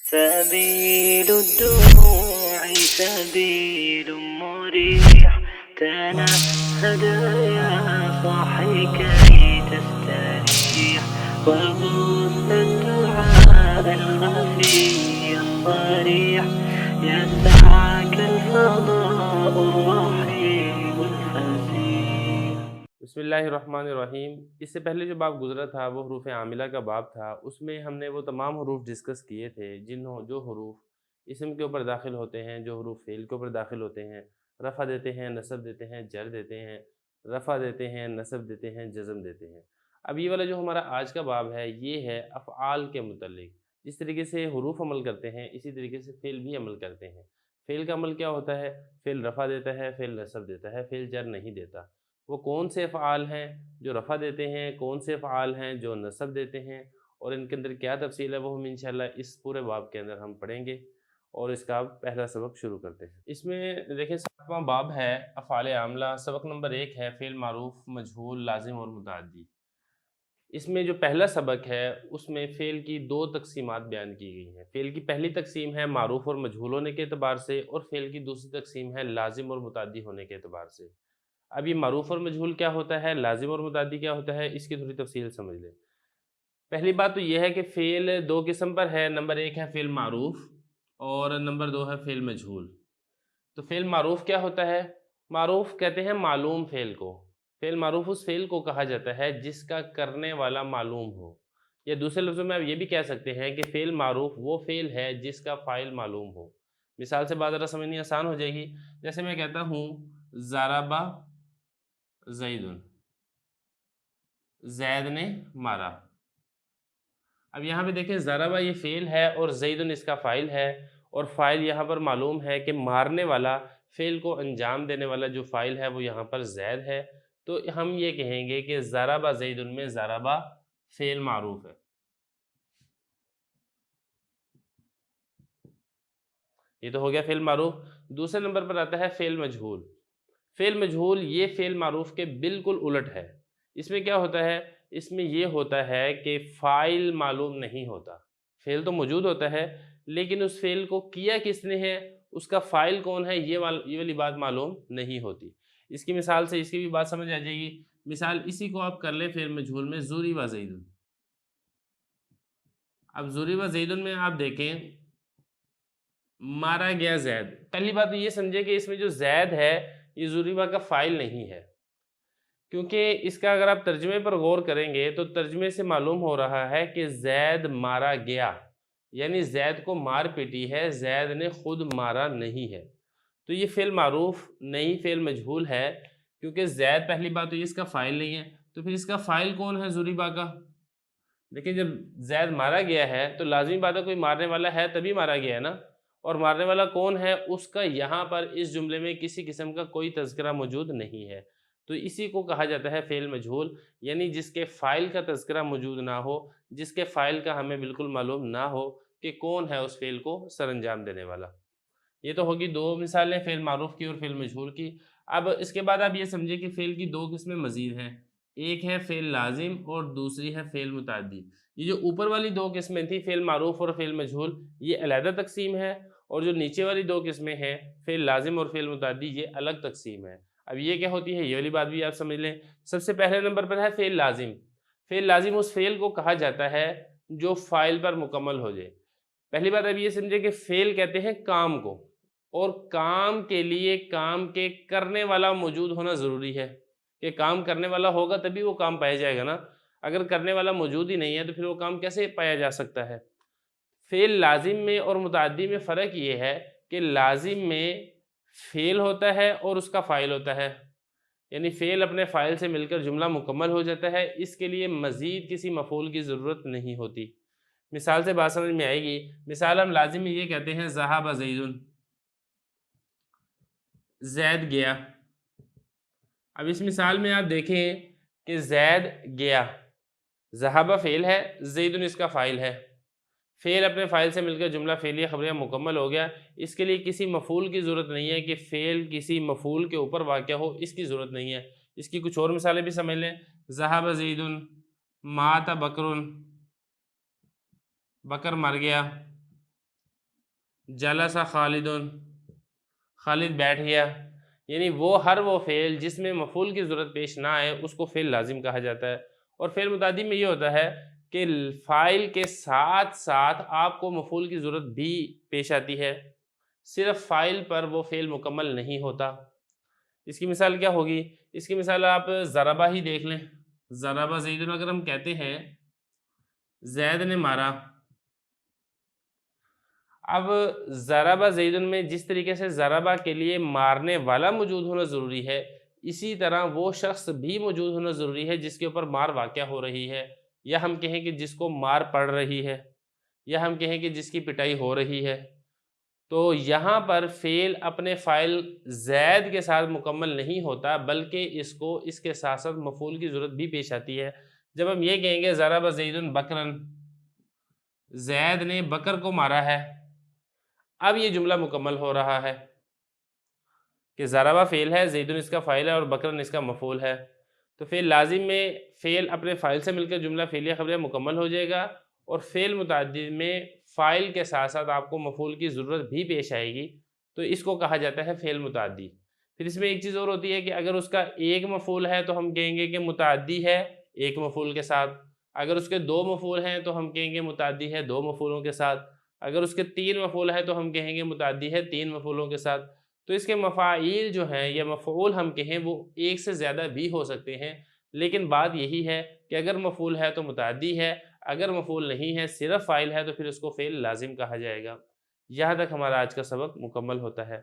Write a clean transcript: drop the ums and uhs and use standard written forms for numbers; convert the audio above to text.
سبيل الدموع سبيل مريح تنهد يا صاحي كي تستريح وغص الدعاء الخفي الصريح يسعك الفضاء الرحيم الفسيح. بسم اللہ الرحمن الرحیم۔ اس سے پہلے جو باب گزرا تھا وہ حروف عاملہ کا باب تھا۔ اس میں ہم نے وہ تمام حروف ڈسکس کیے تھے جو حروف اسم کے اوپر داخل ہوتے ہیں، جو حروف فعل کے اوپر داخل ہوتے ہیں، رفع دیتے ہیں، نصب دیتے ہیں، جر دیتے ہیں، رفع دیتے ہیں، نصب دیتے ہیں، جزم دیتے ہیں۔ اب یہ والا جو ہمارا آج کا باب ہے یہ ہے افعال کے متعلق۔ جس طریقے سے حروف عمل کرتے ہیں اسی طریقے سے فعل بھی عمل کرتے ہیں۔ فعل کا عمل کیا ہوتا ہے؟ فعل رفع دیتا ہے، فعل نصب دیتا ہے، فعل جر نہیں دیتا۔ وہ کون سے افعال ہیں جو رفع دیتے ہیں، کون سے افعال ہیں جو نصب دیتے ہیں، اور ان کے اندر کیا تفصیل ہے وہ ہم انشاءاللہ اس پورے باب کے اندر ہم پڑھیں گے، اور اس کا پہلا سبق شروع کرتے ہیں۔ اس میں دیکھیں 7واں باب ہے افعال عاملہ۔ سبق نمبر 1 ہے فعل معروف، مجہول، لازم اور متعدی۔ اس میں جو پہلا سبق ہے اس میں فعل کی 2 تقسیمات بیان کی گئی ہیں۔ فعل کی پہلی تقسیم ہے معروف اور مجہول ہونے کے اعتبار سے، اور فعل کی دوسری تقسیم ہے لازم اور متعدی ہونے کے اعتبار سے۔ اب یہ معروف اور مجہول کیا ہوتا ہے، لازم اور متعدی کیا ہوتا ہے، اس کی تھوڑی تفصیل سمجھ لیں۔ پہلی بات تو یہ ہے کہ فعل 2 قسم پر ہے۔ نمبر 1 ہے فعل معروف اور نمبر 2 ہے فعل مجہول۔ تو فعل معروف کیا ہوتا ہے؟ معروف کہتے ہیں معلوم فعل کو۔ فعل معروف اس فعل کو کہا جاتا ہے جس کا کرنے والا معلوم ہو، یا دوسرے لفظوں میں آپ یہ بھی کہہ سکتے ہیں کہ فعل معروف وہ فعل ہے جس کا فاعل معلوم ہو۔ مثال سے بات ذرا سمجھنی آسان ہو جائے گی۔ جیسے میں کہتا ہوں ضربہ زیدن، زید نے مارا۔ اب یہاں پہ دیکھیں ضربہ یہ فعل ہے اور زیدن اس کا فاعل ہے، اور فاعل یہاں پر معلوم ہے کہ مارنے والا، فعل کو انجام دینے والا جو فاعل ہے وہ یہاں پر زید ہے۔ تو ہم یہ کہیں گے کہ ضربہ زیدن میں ضربہ فعل معروف ہے۔ یہ تو ہو گیا فعل معروف۔ دوسرے نمبر پر آتا ہے فعل مجہول۔ فعل مجہول یہ فعل معروف کے بالکل الٹ ہے۔ اس میں کیا ہوتا ہے؟ اس میں یہ ہوتا ہے کہ فاعل معلوم نہیں ہوتا۔ فعل تو موجود ہوتا ہے لیکن اس فعل کو کیا کس نے ہے، اس کا فاعل کون ہے، یہ والی بات معلوم نہیں ہوتی۔ اس کی مثال سے اس کی بھی بات سمجھ آ جائے گی۔ مثال اسی کو آپ کر لیں فعل مجہول میں ضرب زیدن۔ اب ضرب زیدن میں آپ دیکھیں مارا گیا زید۔ پہلی بات تو یہ سمجھے کہ اس میں جو زید ہے یہ ضربہ کا فاعل نہیں ہے، کیونکہ اس کا اگر آپ ترجمے پر غور کریں گے تو ترجمے سے معلوم ہو رہا ہے کہ زید مارا گیا، یعنی زید کو مار پیٹی ہے، زید نے خود مارا نہیں ہے۔ تو یہ فعل معروف نہیں فعل مجہول ہے، کیونکہ زید پہلی بات تو یہ اس کا فاعل نہیں ہے، تو پھر اس کا فاعل کون ہے ضربہ کا؟ لیکن جب زید مارا گیا ہے تو لازمی بات ہے کوئی مارنے والا ہے تبھی مارا گیا ہے نا، اور مارنے والا کون ہے اس کا یہاں پر اس جملے میں کسی قسم کا کوئی تذکرہ موجود نہیں ہے۔ تو اسی کو کہا جاتا ہے فعل مجہول، یعنی جس کے فاعل کا تذکرہ موجود نہ ہو، جس کے فاعل کا ہمیں بالکل معلوم نہ ہو کہ کون ہے اس فعل کو سر انجام دینے والا۔ یہ تو ہوگی 2 مثالیں فعل معروف کی اور فعل مجہول کی۔ اب اس کے بعد آپ یہ سمجھیں کہ فعل کی 2 قسمیں مزید ہیں، ایک ہے فعل لازم اور دوسری ہے فعل متعدی۔ یہ جو اوپر والی 2 قسمیں تھیں فعل معروف اور فعل مجہول، یہ علیحدہ تقسیم ہے، اور جو نیچے والی 2 قسمیں ہیں فعل لازم اور فعل متعدی یہ الگ تقسیم ہے۔ اب یہ کیا ہوتی ہے یہ والی بات بھی آپ سمجھ لیں۔ سب سے پہلے نمبر پر ہے فعل لازم۔ فعل لازم اس فعل کو کہا جاتا ہے جو فاعل پر مکمل ہو جائے۔ پہلی بات اب یہ سمجھے کہ فعل کہتے ہیں کام کو، اور کام کے لیے کام کے کرنے والا موجود ہونا ضروری ہے، کہ کام کرنے والا ہوگا تبھی وہ کام پایا جائے گا نا۔ اگر کرنے والا موجود ہی نہیں ہے تو پھر وہ کام کیسے پایا جا سکتا ہے؟ فعل لازم میں اور متعدی میں فرق یہ ہے کہ لازم میں فعل ہوتا ہے اور اس کا فاعل ہوتا ہے، یعنی فعل اپنے فاعل سے مل کر جملہ مکمل ہو جاتا ہے، اس کے لیے مزید کسی مفعول کی ضرورت نہیں ہوتی۔ مثال سے بات سمجھ میں آئے گی۔ مثال ہم لازم میں یہ کہتے ہیں ذهب زید، زید گیا۔ اب اس مثال میں آپ دیکھیں کہ زید گیا، ذهب فعل ہے، زید اس کا فاعل ہے، فعل اپنے فاعل سے مل کر جملہ فعلیہ خبریہ مکمل ہو گیا۔ اس کے لیے کسی مفعول کی ضرورت نہیں ہے کہ فعل کسی مفعول کے اوپر واقع ہو، اس کی ضرورت نہیں ہے۔ اس کی کچھ اور مثالیں بھی سمجھ لیں۔ ذهب زید، مات بکر، بکر مر گیا۔ جلسہ خالدن، خالد بیٹھ گیا، یعنی وہ فعل جس میں مفعول کی ضرورت پیش نہ آئے اس کو فعل لازم کہا جاتا ہے۔ اور فعل متعدی میں یہ ہوتا ہے کہ فاعل کے ساتھ ساتھ آپ کو مفعول کی ضرورت بھی پیش آتی ہے، صرف فاعل پر وہ فعل مکمل نہیں ہوتا۔ اس کی مثال کیا ہوگی؟ اس کی مثال آپ ضربہ ہی دیکھ لیں، ضربہ زیدن اگر ہم کہتے ہیں زید نے مارا، اب ضربہ زیدن میں جس طریقے سے ضربہ کے لیے مارنے والا موجود ہونا ضروری ہے، اسی طرح وہ شخص بھی موجود ہونا ضروری ہے جس کے اوپر مار واقع ہو رہی ہے، یا ہم کہیں کہ جس کو مار پڑ رہی ہے، یا ہم کہیں کہ جس کی پٹائی ہو رہی ہے۔ تو یہاں پر فعل اپنے فاعل زید کے ساتھ مکمل نہیں ہوتا، بلکہ اس کو اس کے ساتھ ساتھ مفعول کی ضرورت بھی پیش آتی ہے۔ جب ہم یہ کہیں گے ضرب زید بکرن، زید نے بکر کو مارا ہے، اب یہ جملہ مکمل ہو رہا ہے کہ ضربہ فعل ہے، زیدن اس کا فاعل ہے اور بکرن اس کا مفعول ہے۔ تو فعل لازم میں فعل اپنے فاعل سے مل کر جملہ فعلیہ خبریہ مکمل ہو جائے گا، اور فعل متعدی میں فاعل کے ساتھ ساتھ آپ کو مفعول کی ضرورت بھی پیش آئے گی، تو اس کو کہا جاتا ہے فعل متعدی۔ پھر اس میں ایک چیز اور ہوتی ہے کہ اگر اس کا ایک مفعول ہے تو ہم کہیں گے کہ متعدی ہے ایک مفعول کے ساتھ، اگر اس کے دو مفعول ہیں تو ہم کہیں گے متعدی ہے دو مفعولوں کے ساتھ، اگر اس کے تین مفعول ہے تو ہم کہیں گے متعدی ہے تین مفعولوں کے ساتھ۔ تو اس کے مفاعیل جو ہیں یا مفعول ہم کہیں وہ ایک سے زیادہ بھی ہو سکتے ہیں، لیکن بات یہی ہے کہ اگر مفعول ہے تو متعدی ہے، اگر مفعول نہیں ہے صرف فاعل ہے تو پھر اس کو فعل لازم کہا جائے گا۔ یہاں تک ہمارا آج کا سبق مکمل ہوتا ہے۔